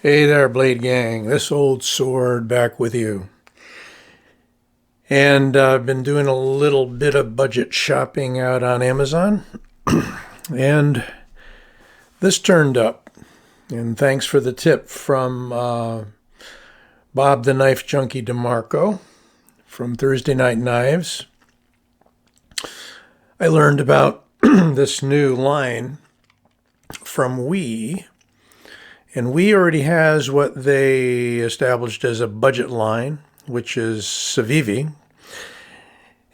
Hey there, Blade Gang. This old sword back with you. And I've been doing a little bit of budget shopping out on Amazon. And this turned up. And thanks for the tip from Bob the Knife Junkie DeMarco from Thursday Night Knives. I learned about this new line from We. And We already has what they established as a budget line, which is Civivi.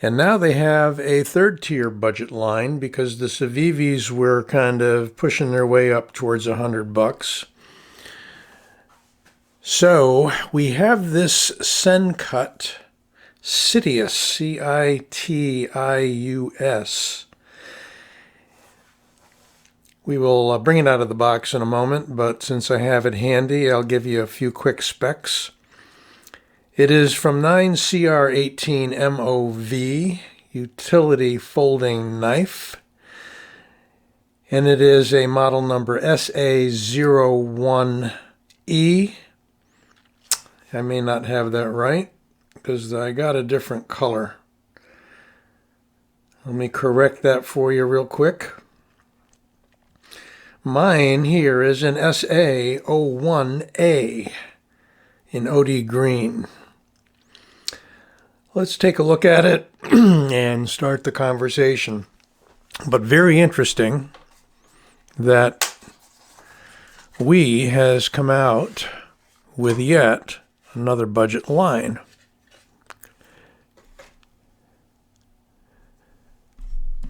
And now they have a third tier budget line because the Civivis were kind of pushing their way up towards $100. So we have this Sencut Citius, Citius. We will bring it out of the box in a moment, but since I have it handy, I'll give you a few quick specs. It is from 9CR18MOV, utility folding knife, and it is a model number SA01E. I may not have that right because I got a different color. Let me correct that for you real quick. Mine here is an SA01A in OD green. Let's take a look at it and start the conversation. But very interesting that We has come out with yet another budget line.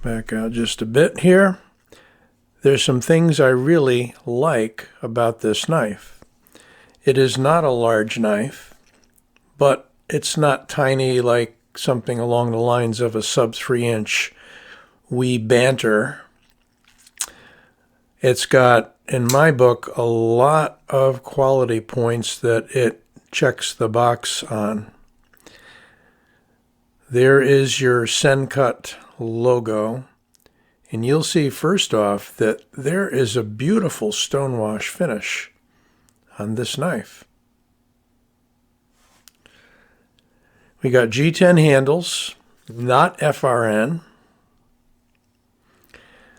Back out just a bit here. There's some things I really like about this knife. It is not a large knife, but it's not tiny like something along the lines of a sub 3-inch We Banter. It's got, in my book, a lot of quality points that it checks the box on. There is your Sencut logo. And you'll see first off that there is a beautiful stonewash finish on this knife. We got G10 handles, not FRN.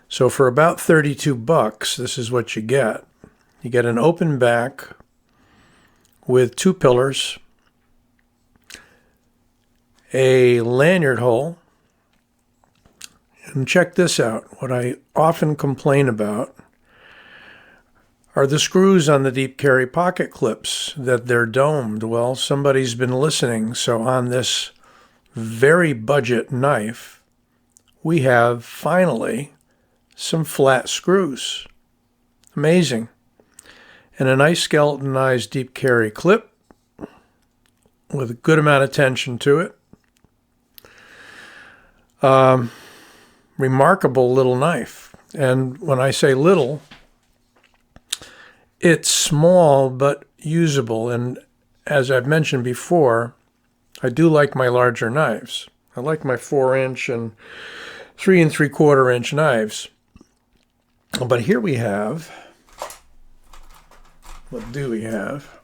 So for about $32, this is what you get. You get an open back with two pillars, a lanyard hole. And check this out. What I often complain about are the screws on the deep carry pocket clips, that they're domed. Well, somebody's been listening. So on this very budget knife, we have finally some flat screws. Amazing. And a nice skeletonized deep carry clip with a good amount of tension to it. Remarkable little knife. And when I say little, it's small but usable. And as I've mentioned before, I do like my larger knives. I like my 4-inch and 3 3/4-inch knives. But here we have, what do we have?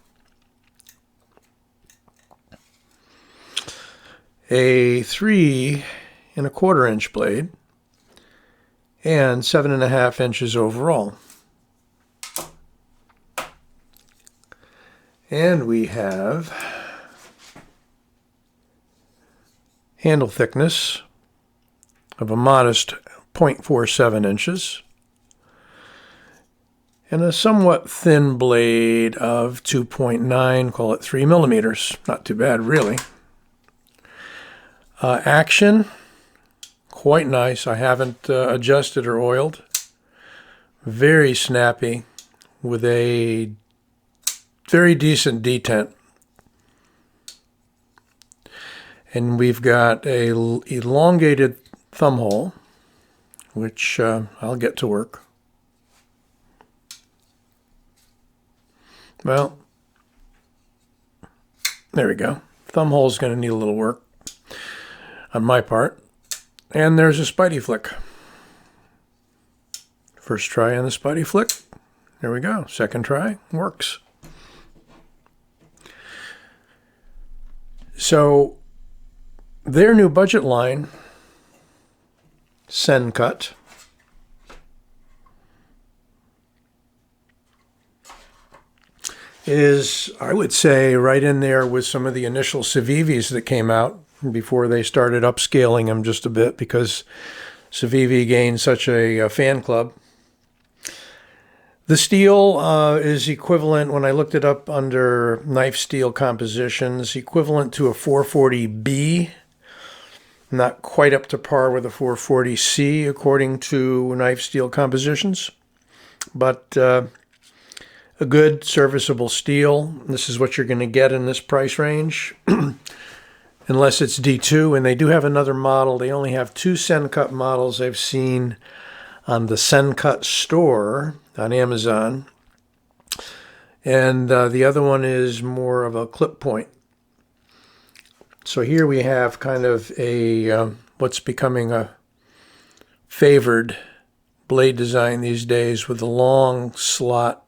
A 3 1/4-inch blade. And 7.5 inches overall. And we have handle thickness of a modest 0.47 inches and a somewhat thin blade of 2.9, call it 3 millimeters. Not too bad, really. Action. Quite nice. I haven't adjusted or oiled. Very snappy with a very decent detent. And we've got a elongated thumb hole, which I'll get to work. Well, there we go. Thumb hole's going to need a little work on my part. And there's a spidey flick. First try on the spidey flick. There we go. Second try. Works. So their new budget line, Sencut, is, I would say, right in there with some of the initial Civivis that came out before they started upscaling them just a bit, because Civivi gained such a fan club. The steel is equivalent, when I looked it up under knife steel compositions, equivalent to a 440B. Not quite up to par with a 440C according to knife steel compositions, but a good serviceable steel. This is what you're going to get in this price range, unless it's D2, and they do have another model. They only have 2 Sencut models I've seen on the Sencut store on Amazon, and the other one is more of a clip point. So here we have kind of a what's becoming a favored blade design these days, with a long slot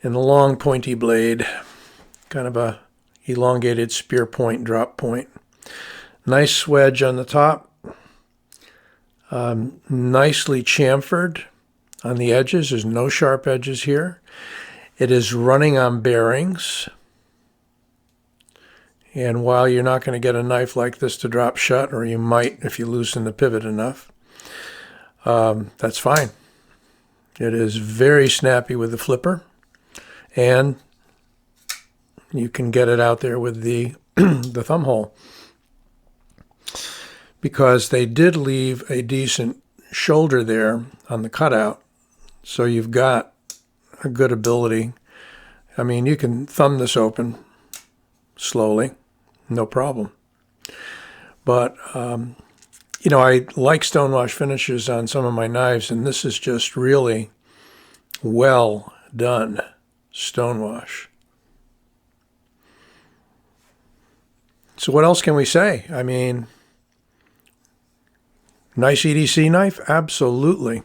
and a long pointy blade, kind of a elongated spear point, drop point. Nice wedge on the top, nicely chamfered on the edges. There's no sharp edges here. It is running on bearings. And while you're not going to get a knife like this to drop shut, or you might if you loosen the pivot enough, that's fine. It is very snappy with the flipper, and you can get it out there with the the thumb hole, because they did leave a decent shoulder there on the cutout, so you've got a good ability. I mean, you can thumb this open slowly, no problem. But, you know, I like stonewash finishes on some of my knives, and this is just really well done stonewash. So what else can we say? I mean, nice EDC knife? Absolutely.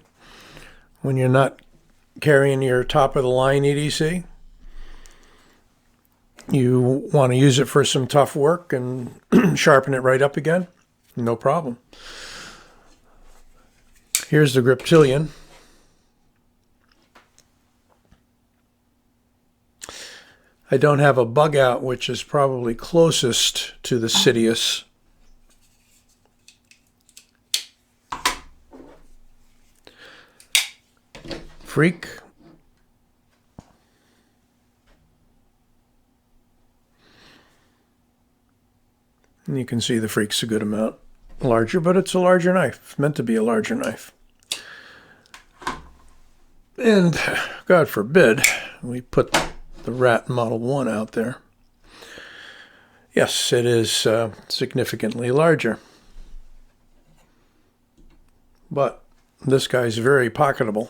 When you're not carrying your top-of-the-line EDC, you want to use it for some tough work and sharpen it right up again, no problem. Here's the Griptilian. I don't have a bug out, which is probably closest to the Citius. Freak. And you can see the Freak's a good amount larger, but it's a larger knife. It's meant to be a larger knife. And God forbid we put the Rat Model 1 out there. Yes, it is significantly larger. But this guy's very pocketable.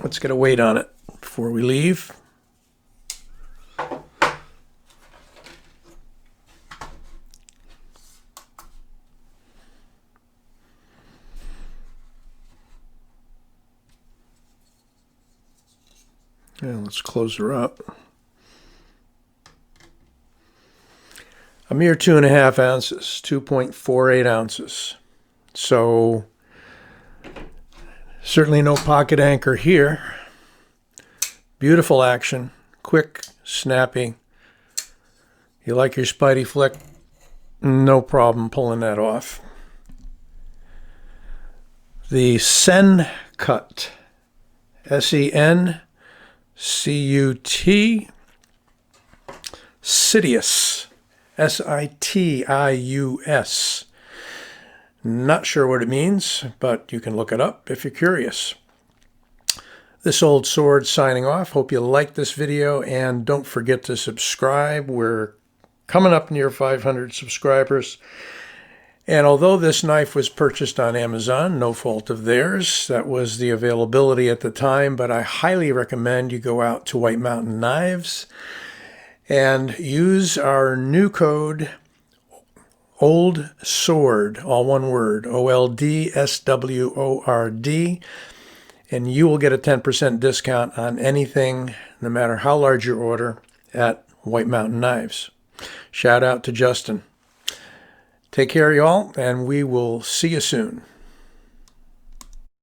Let's get a weight on it before we leave. And let's close her up. A mere 2.5 ounces, 2.48 ounces. So certainly no pocket anchor here. Beautiful action, quick, snappy. You like your Spidey flick? No problem pulling that off. The Sencut, Sencut, Citius, Sitius. Not sure what it means, but you can look it up if you're curious. This old sword signing off. Hope you liked this video, and don't forget to subscribe. We're coming up near 500 subscribers. And although this knife was purchased on Amazon, no fault of theirs, that was the availability at the time, but I highly recommend you go out to White Mountain Knives and use our new code, Old Sword, all one word, OLDSWORD, and you will get a 10% discount on anything, no matter how large your order, at White Mountain Knives. Shout out to Justin. Take care, y'all, and we will see you soon.